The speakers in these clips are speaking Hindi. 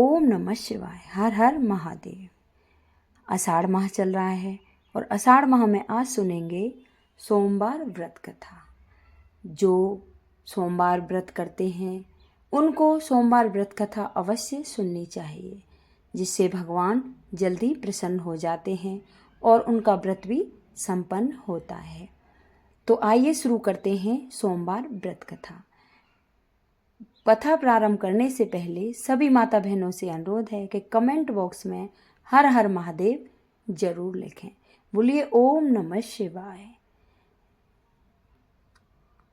ओम नमः शिवाय। हर हर महादेव। आषाढ़ माह चल रहा है और आषाढ़ माह में आज सुनेंगे सोमवार व्रत कथा। जो सोमवार व्रत करते हैं उनको सोमवार व्रत कथा अवश्य सुननी चाहिए, जिससे भगवान जल्दी प्रसन्न हो जाते हैं और उनका व्रत भी संपन्न होता है। तो आइए शुरू करते हैं सोमवार व्रत कथा। कथा प्रारंभ करने से पहले सभी माता बहनों से अनुरोध है कि कमेंट बॉक्स में हर हर महादेव जरूर लिखें। बोलिए ओम नमः शिवाय।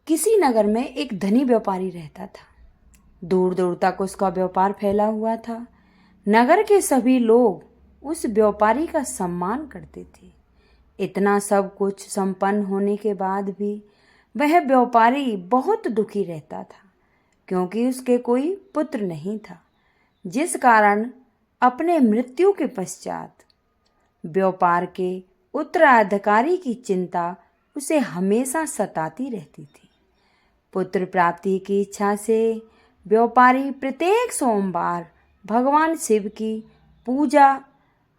किसी नगर में एक धनी व्यापारी रहता था। दूर दूर तक उसका व्यापार फैला हुआ था। नगर के सभी लोग उस व्यापारी का सम्मान करते थे। इतना सब कुछ संपन्न होने के बाद भी वह व्यापारी बहुत दुखी रहता था, क्योंकि उसके कोई पुत्र नहीं था, जिस कारण अपने मृत्यु के पश्चात व्यापार के उत्तराधिकारी की चिंता उसे हमेशा सताती रहती थी। पुत्र प्राप्ति की इच्छा से व्यापारी प्रत्येक सोमवार भगवान शिव की पूजा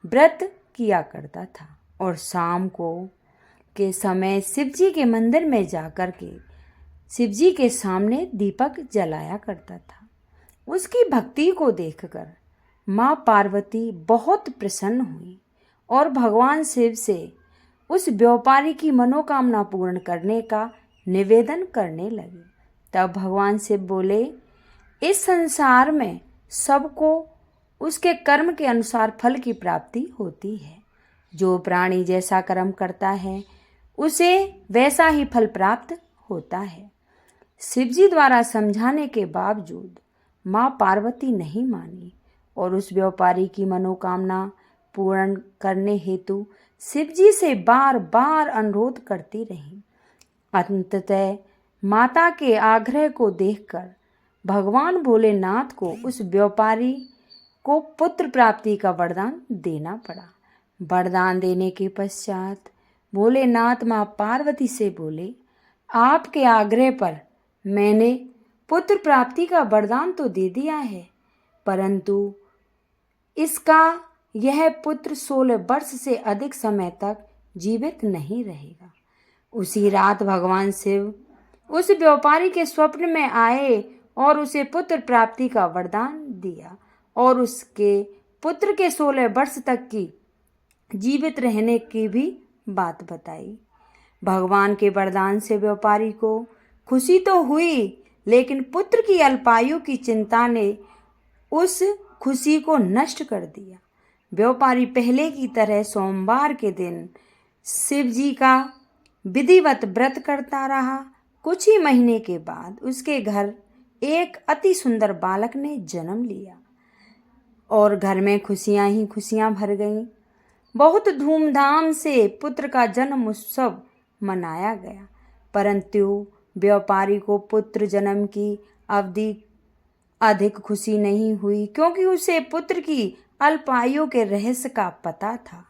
व्रत किया करता था और शाम को के समय शिवजी के मंदिर में जाकर के शिवजी के सामने दीपक जलाया करता था। उसकी भक्ति को देखकर माँ पार्वती बहुत प्रसन्न हुई और भगवान शिव से उस व्यापारी की मनोकामना पूर्ण करने का निवेदन करने लगे। तब भगवान शिव बोले, इस संसार में सबको उसके कर्म के अनुसार फल की प्राप्ति होती है। जो प्राणी जैसा कर्म करता है उसे वैसा ही फल प्राप्त होता है। शिवजी द्वारा समझाने के बावजूद माँ पार्वती नहीं मानी और उस व्यापारी की मनोकामना पूर्ण करने हेतु शिवजी से बार बार अनुरोध करती रही। अंततः माता के आग्रह को देखकर भगवान भोलेनाथ को उस व्यापारी को पुत्र प्राप्ति का वरदान देना पड़ा। वरदान देने के पश्चात भोलेनाथ माँ पार्वती से बोले, आपके आग्रह पर मैंने पुत्र प्राप्ति का वरदान तो दे दिया है, परंतु इसका यह पुत्र 16 वर्ष से अधिक समय तक जीवित नहीं रहेगा। उसी रात भगवान शिव उस व्यापारी के स्वप्न में आए और उसे पुत्र प्राप्ति का वरदान दिया और उसके पुत्र के 16 वर्ष तक की जीवित रहने की भी बात बताई। भगवान के वरदान से व्यापारी को खुशी तो हुई, लेकिन पुत्र की अल्पायु की चिंता ने उस खुशी को नष्ट कर दिया। व्यापारी पहले की तरह सोमवार के दिन शिवजी का विधिवत व्रत करता रहा। कुछ ही महीने के बाद उसके घर एक अति सुंदर बालक ने जन्म लिया और घर में खुशियां ही खुशियां भर गईं। बहुत धूमधाम से पुत्र का जन्म उत्सव मनाया गया, परंतु व्यापारी को पुत्र जन्म की अवधि अधिक खुशी नहीं हुई, क्योंकि उसे पुत्र की अल्पायु के रहस्य का पता था।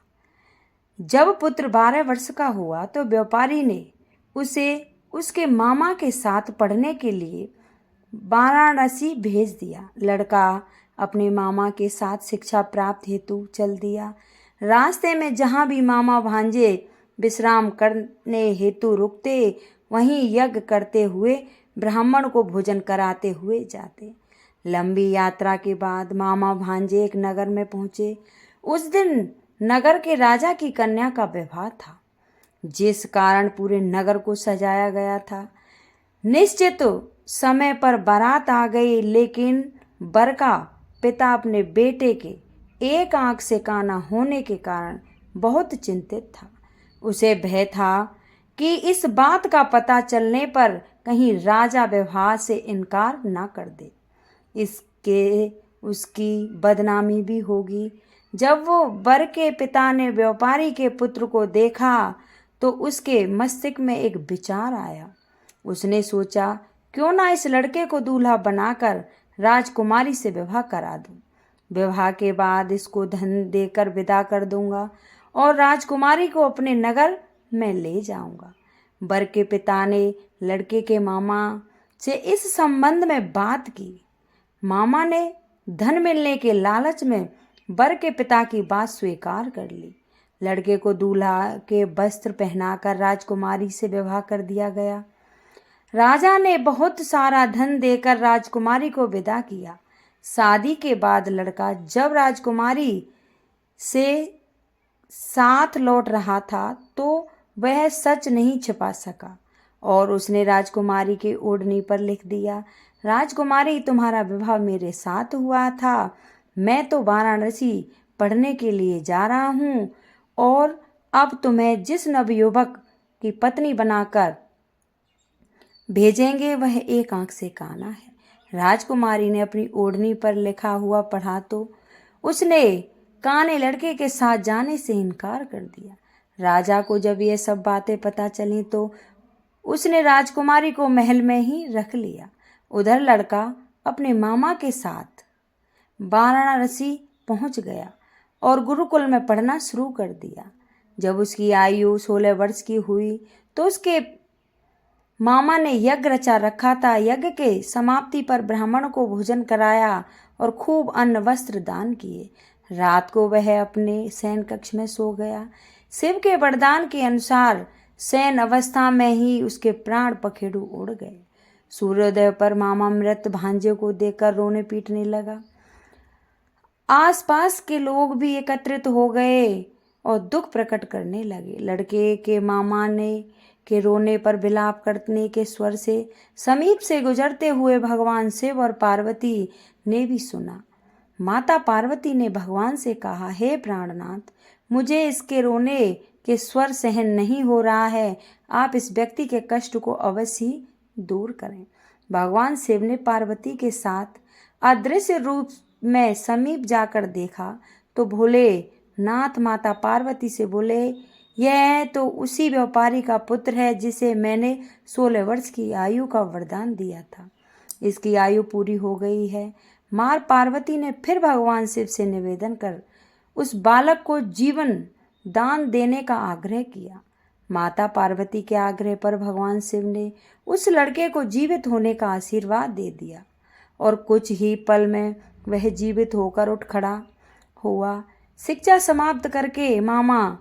जब पुत्र 12 वर्ष का हुआ तो व्यापारी ने उसे उसके मामा के साथ पढ़ने के लिए वाराणसी भेज दिया। लड़का अपने मामा के साथ शिक्षा प्राप्त हेतु चल दिया। रास्ते में जहाँ भी मामा भांजे विश्राम करने हेतु रुकते, वहीं यज्ञ करते हुए ब्राह्मण को भोजन कराते हुए जाते। लंबी यात्रा के बाद मामा भांजे एक नगर में पहुंचे। उस दिन नगर के राजा की कन्या का विवाह था, जिस कारण पूरे नगर को सजाया गया था। निश्चित समय पर बारात आ गई, लेकिन वर का पिता अपने बेटे के एक आंख से काना होने के कारण बहुत चिंतित था। उसे भय था कि इस बात का पता चलने पर कहीं राजा विवाह से इनकार न कर दे, इसके उसकी बदनामी भी होगी। जब वो वर के पिता ने व्यापारी के पुत्र को देखा तो उसके मस्तिष्क में एक विचार आया। उसने सोचा, क्यों ना इस लड़के को दूल्हा बनाकर राजकुमारी से विवाह करा दूं। विवाह के बाद इसको धन देकर विदा कर दूंगा और राजकुमारी को अपने नगर में ले जाऊंगा। वर के पिता ने लड़के के मामा से इस संबंध में बात की। मामा ने धन मिलने के लालच में वर के पिता की बात स्वीकार कर ली। लड़के को दूल्हा के वस्त्र पहनाकर राजकुमारी से विवाह कर दिया गया। राजा ने बहुत सारा धन देकर राजकुमारी को विदा किया। शादी के बाद लड़का जब राजकुमारी से साथ लौट रहा था तो वह सच नहीं छिपा सका और उसने राजकुमारी के ओढ़नी पर लिख दिया, राजकुमारी तुम्हारा विवाह मेरे साथ हुआ था। मैं तो वाराणसी पढ़ने के लिए जा रहा हूँ और अब तुम्हें जिस नवयुवक की पत्नी बनाकर भेजेंगे वह एक आंख से काना है। राजकुमारी ने अपनी ओढ़नी पर लिखा हुआ पढ़ा तो उसने काने लड़के के साथ जाने से इनकार कर दिया। राजा को जब ये सब बातें पता चली तो उसने राजकुमारी को महल में ही रख लिया। उधर लड़का अपने मामा के साथ वाराणसी पहुंच गया और गुरुकुल में पढ़ना शुरू कर दिया। जब उसकी आयु 16 वर्ष की हुई तो उसके मामा ने यज्ञ रचा रखा था। यज्ञ के समाप्ति पर ब्राह्मण को भोजन कराया और खूब अन्न वस्त्र दान किए। रात को वह अपने शयन कक्ष में सो गया। शिव के वरदान के अनुसार शयन अवस्था में ही उसके प्राण पखेरु उड़ गए। सूर्योदय पर मामा मृत भांजे को देखकर रोने पीटने लगा। आसपास के लोग भी एकत्रित हो गए और दुख प्रकट करने लगे। लड़के के मामा ने के रोने पर विलाप करने के स्वर से समीप से गुजरते हुए भगवान शिव और पार्वती ने भी सुना। माता पार्वती ने भगवान से कहा, हे प्राणनाथ, मुझे इसके रोने के स्वर सहन नहीं हो रहा है। आप इस व्यक्ति के कष्ट को अवश्य ही दूर करें। भगवान शिव ने पार्वती के साथ अदृश्य रूप में समीप जाकर देखा तो भोलेनाथ माता पार्वती से बोले, यह तो उसी व्यापारी का पुत्र है जिसे मैंने 16 वर्ष की आयु का वरदान दिया था। इसकी आयु पूरी हो गई है। माँ पार्वती ने फिर भगवान शिव से निवेदन कर उस बालक को जीवन दान देने का आग्रह किया। माता पार्वती के आग्रह पर भगवान शिव ने उस लड़के को जीवित होने का आशीर्वाद दे दिया और कुछ ही पल में वह जीवित होकर उठ खड़ा हुआ। शिक्षा समाप्त करके मामा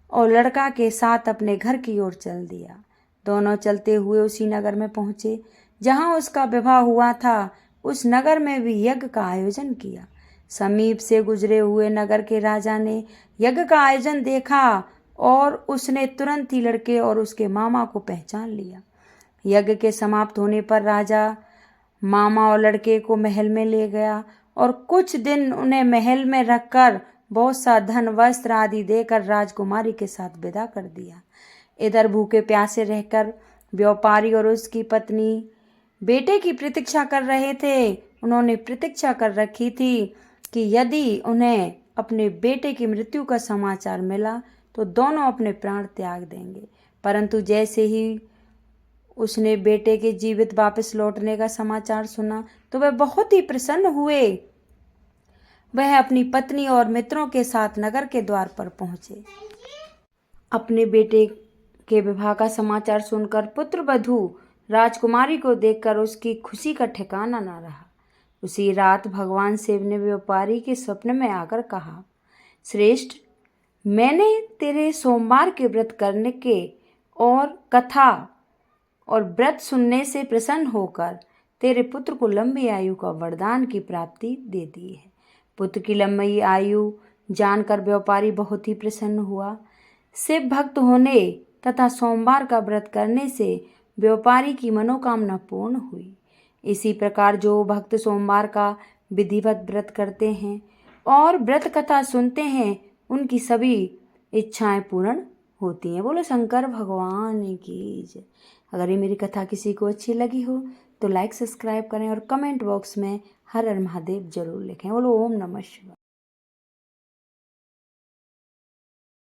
और लड़का के साथ अपने घर की ओर चल दिया। दोनों चलते हुए उसी नगर में पहुंचे जहां उसका विवाह हुआ था। उस नगर में भी यज्ञ का आयोजन किया। समीप से गुजरे हुए नगर के राजा ने यज्ञ का आयोजन देखा और उसने तुरंत ही लड़के और उसके मामा को पहचान लिया। यज्ञ के समाप्त होने पर राजा मामा और लड़के को महल में ले गया और कुछ दिन उन्हें महल में रखकर बहुत सा धन वस्त्र आदि देकर राजकुमारी के साथ विदा कर दिया। इधर भूखे प्यासे रहकर व्यापारी और उसकी पत्नी बेटे की प्रतीक्षा कर रहे थे। उन्होंने प्रतीक्षा कर रखी थी कि यदि उन्हें अपने बेटे की मृत्यु का समाचार मिला तो दोनों अपने प्राण त्याग देंगे। परंतु जैसे ही उसने बेटे के जीवित वापस लौटने का समाचार सुना तो वह बहुत ही प्रसन्न हुए। वह अपनी पत्नी और मित्रों के साथ नगर के द्वार पर पहुंचे। अपने बेटे के विवाह का समाचार सुनकर पुत्र वधू राजकुमारी को देखकर उसकी खुशी का ठिकाना न रहा। उसी रात भगवान शिव ने व्यापारी के स्वप्न में आकर कहा, श्रेष्ठ, मैंने तेरे सोमवार के व्रत करने के और कथा और व्रत सुनने से प्रसन्न होकर तेरे पुत्र को लंबी आयु का वरदान की प्राप्ति दे दी है। पुत्र की लंबी आयु जानकर व्यापारी बहुत ही प्रसन्न हुआ। शिव भक्त होने तथा सोमवार का व्रत करने से व्यापारी की मनोकामना पूर्ण हुई। इसी प्रकार जो भक्त सोमवार का विधिवत व्रत करते हैं और व्रत कथा सुनते हैं उनकी सभी इच्छाएं पूर्ण होती हैं। बोलो शंकर भगवान की जय। अगर ये मेरी कथा किसी को अच्छी लगी हो तो लाइक सब्सक्राइब करें और कमेंट बॉक्स में हर हर महादेव जरूर लिखें। बोलो ओम नमः शिवाय।